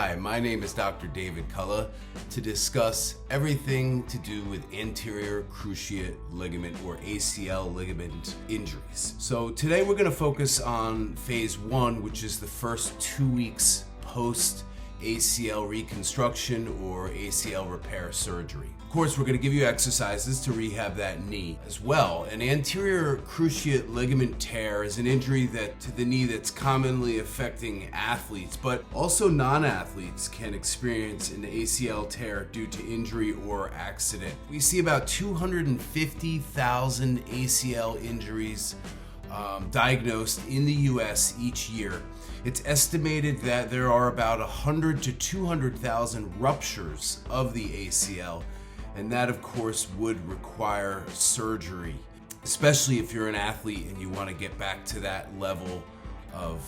Hi, my name is Dr. David Kulla to discuss everything to do with anterior cruciate ligament or ACL ligament injuries. So today we're going to focus on phase 1, which is the first 2 weeks post ACL reconstruction or ACL repair surgery. Of course, we're going to give you exercises to rehab that knee as well. An anterior cruciate ligament tear is an injury to the knee that's commonly affecting athletes, but also non-athletes can experience an ACL tear due to injury or accident. We see about 250,000 ACL injuries diagnosed in the US each year. It's estimated that there are about 100 to 200,000 ruptures of the ACL, and that of course would require surgery, especially if you're an athlete and you want to get back to that level of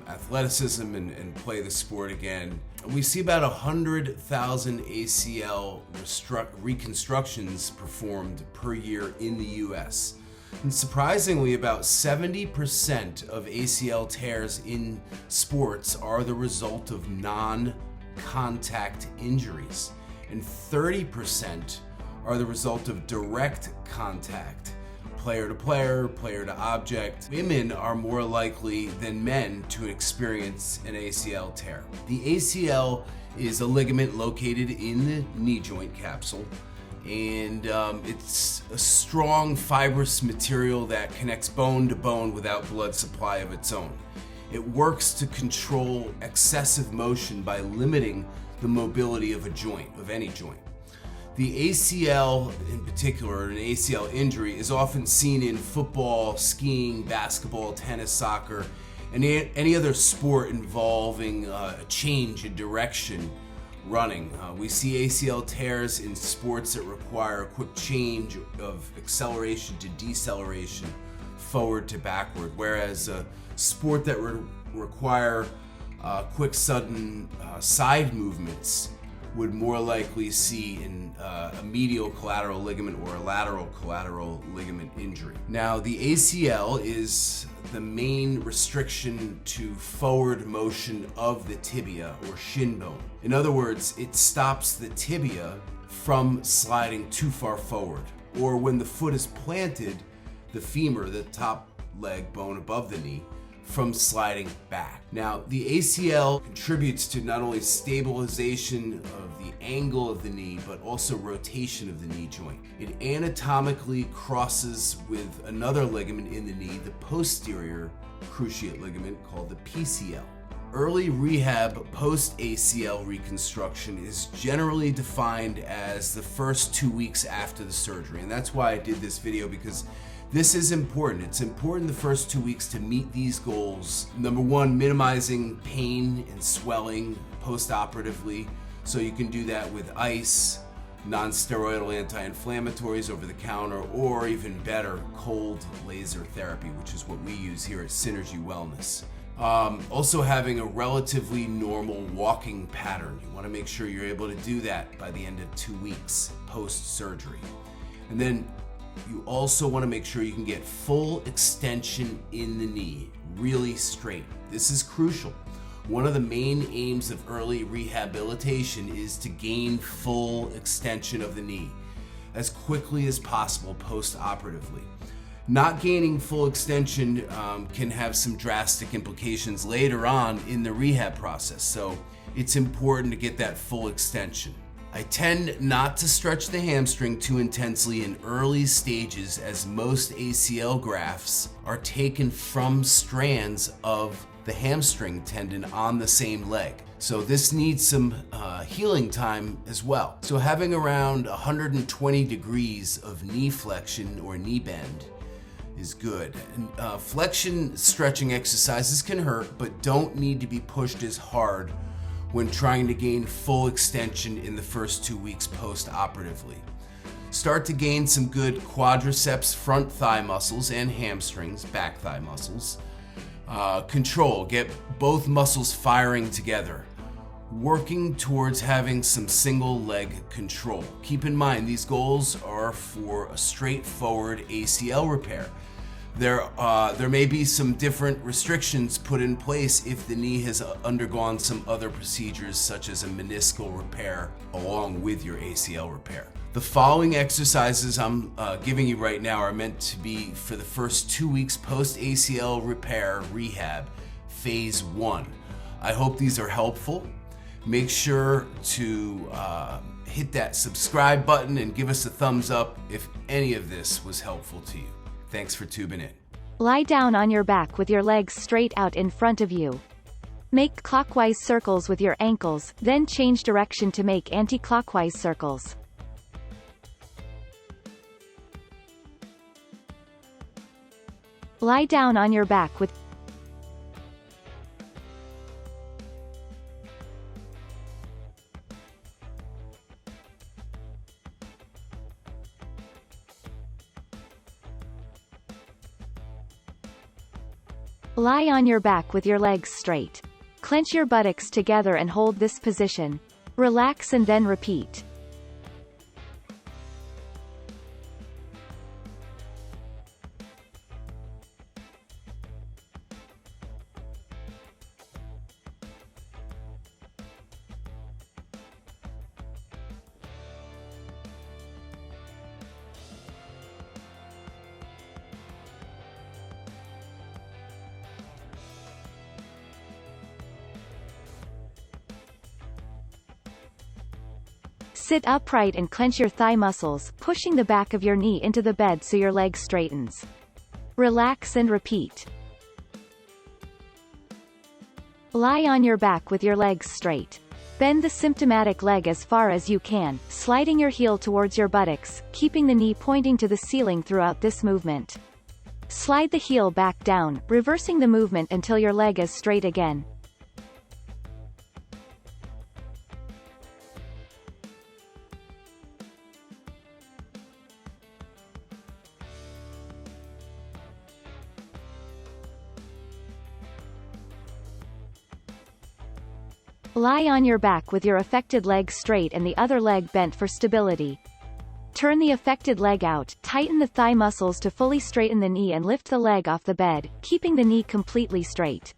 athleticism and play the sport again. We see about 100,000 ACL reconstructions performed per year in the US. And surprisingly, about 70% of ACL tears in sports are the result of non-contact injuries, and 30% are the result of direct contact, player to player, player to object. Women are more likely than men to experience an ACL tear. The ACL is a ligament located in the knee joint capsule, and it's a strong fibrous material that connects bone to bone without blood supply of its own. It works to control excessive motion by limiting the mobility of a joint, of any joint. The ACL in particular, an ACL injury, is often seen in football, skiing, basketball, tennis, soccer, and any other sport involving a change in direction. Running. We see ACL tears in sports that require a quick change of acceleration to deceleration, forward to backward, whereas a sport that require quick sudden side movements would more likely see in a medial collateral ligament or a lateral collateral ligament injury. Now, the ACL is the main restriction to forward motion of the tibia or shin bone. In other words, it stops the tibia from sliding too far forward, or when the foot is planted, the femur, the top leg bone above the knee, from sliding back. Now, the ACL contributes to not only stabilization of the angle of the knee, but also rotation of the knee joint. It anatomically crosses with another ligament in the knee, the posterior cruciate ligament called the PCL. Early rehab post-ACL reconstruction is generally defined as the first 2 weeks after the surgery, and that's why I did this video, because this is important. It's important the first 2 weeks to meet these goals. Number one, minimizing pain and swelling post-operatively. So you can do that with ice, non-steroidal anti-inflammatories over the counter, or even better, cold laser therapy, which is what we use here at Synergy Wellness. Also having a relatively normal walking pattern. You want to make sure you're able to do that by the end of 2 weeks post-surgery. And then you also want to make sure you can get full extension in the knee, really straight. This is crucial. One of the main aims of early rehabilitation is to gain full extension of the knee as quickly as possible post-operatively. Not gaining full extension can have some drastic implications later on in the rehab process, so it's important to get that full extension. I tend not to stretch the hamstring too intensely in early stages, as most ACL grafts are taken from strands of the hamstring tendon on the same leg. So this needs some healing time as well. So having around 120 degrees of knee flexion or knee bend is good. And, flexion stretching exercises can hurt, but don't need to be pushed as hard when trying to gain full extension in the first 2 weeks post-operatively. Start to gain some good quadriceps, front thigh muscles, and hamstrings, back thigh muscles. Control, get both muscles firing together. Working towards having some single leg control. Keep in mind, these goals are for a straightforward ACL repair. There may be some different restrictions put in place if the knee has undergone some other procedures such as a meniscal repair along with your ACL repair. The following exercises I'm giving you right now are meant to be for the first 2 weeks post ACL repair rehab, phase 1. I hope these are helpful. Make sure to hit that subscribe button and give us a thumbs up if any of this was helpful to you. Thanks for tuning in. Lie down on your back with your legs straight out in front of you. Make clockwise circles with your ankles, then change direction to make anti-clockwise circles. Lie down on your back with Lie on your back with your legs straight. Clench your buttocks together and hold this position. Relax and then repeat. Sit upright and clench your thigh muscles, pushing the back of your knee into the bed so your leg straightens. Relax and repeat. Lie on your back with your legs straight. Bend the symptomatic leg as far as you can, sliding your heel towards your buttocks, keeping the knee pointing to the ceiling throughout this movement. Slide the heel back down, reversing the movement until your leg is straight again. Lie on your back with your affected leg straight and the other leg bent for stability. Turn the affected leg out, tighten the thigh muscles to fully straighten the knee and lift the leg off the bed, keeping the knee completely straight.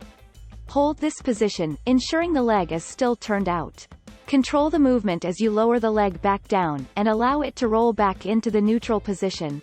Hold this position, ensuring the leg is still turned out. Control the movement as you lower the leg back down, and allow it to roll back into the neutral position.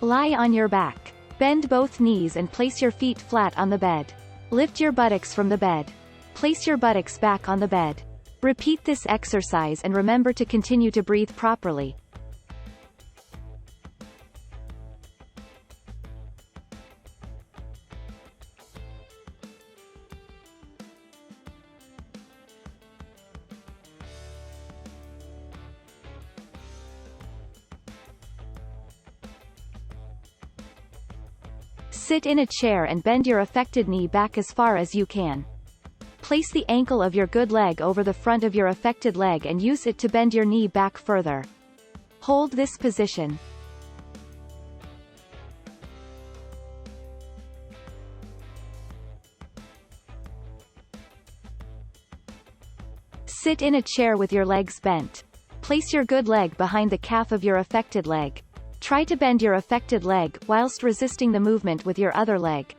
Lie on your back. Bend both knees and place your feet flat on the bed. Lift your buttocks from the bed. Place your buttocks back on the bed. Repeat this exercise and remember to continue to breathe properly. Sit in a chair and bend your affected knee back as far as you can. Place the ankle of your good leg over the front of your affected leg and use it to bend your knee back further. Hold this position. Sit in a chair with your legs bent. Place your good leg behind the calf of your affected leg. Try to bend your affected leg, whilst resisting the movement with your other leg.